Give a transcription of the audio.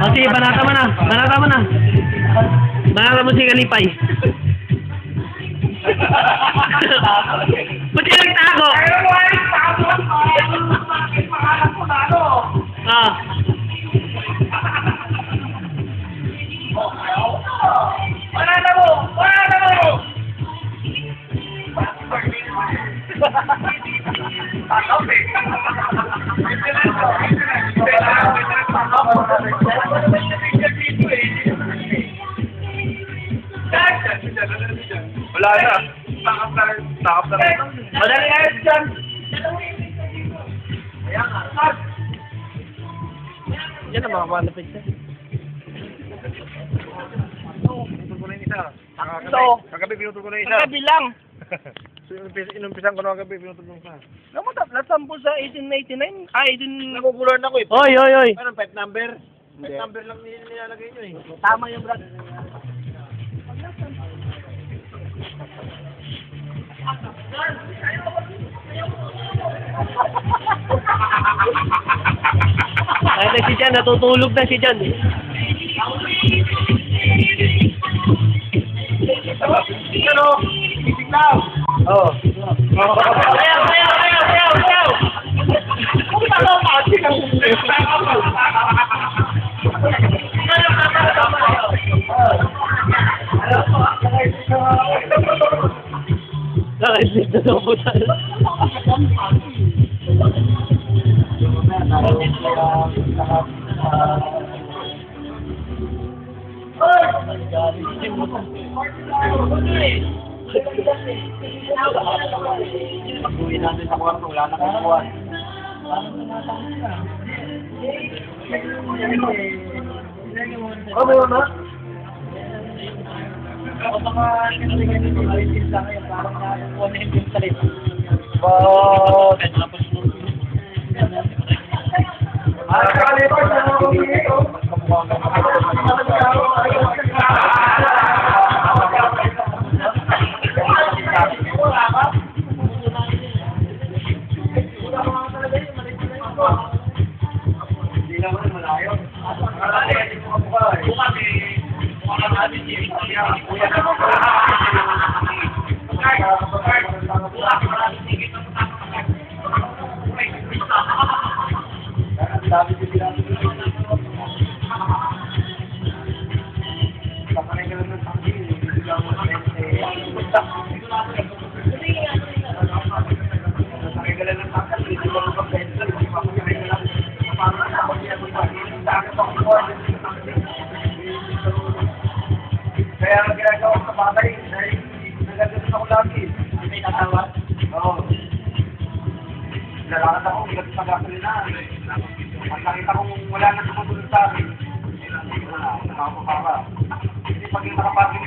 O sige, banata mo na. Banata mo na. Banata mo si Kalipay. Ba't yung nagtago? Ah. Banata mo! Banata mo! Wala na. Takap na rin. Madali ayos dyan. Yan ang mga malapit siya. Pinutol ko na yung isa. Kagabi pinutol ko na yung isa. Kagabi lang. So, inumpisan ko na kagabi pinutol ko na isa. Alam mo, nasampo sa 1899. 18... Nakukulan ako eh. Oy, oy, oy. Anong 5 number? 5 number lang nilalagay nyo eh. Tama yung brad. Ay, na si Jan, natutulog na si Jan. Ano? Isig lang! Oo. Ayaw! Kung talo ka, sigang Naka-sleep na daw po tayo. Pag-uwi natin sa kwarto, wala na kang kuwan. May mama? Ako mga kinaligan nito, alisin sa akin, parang nakakuha na yung salit. Nakakalipas na ako dito. Hindi naman malayo. Bukas eh. Kaya ang ginagawa sa batay, dahil nagagalit ako lagi. May natawad? Oo. Nalakat ako, bigat sa gasolina. Pag nakita kong wala na tumutulong sa akin, nakakapapara. Hindi pag yung nakapagin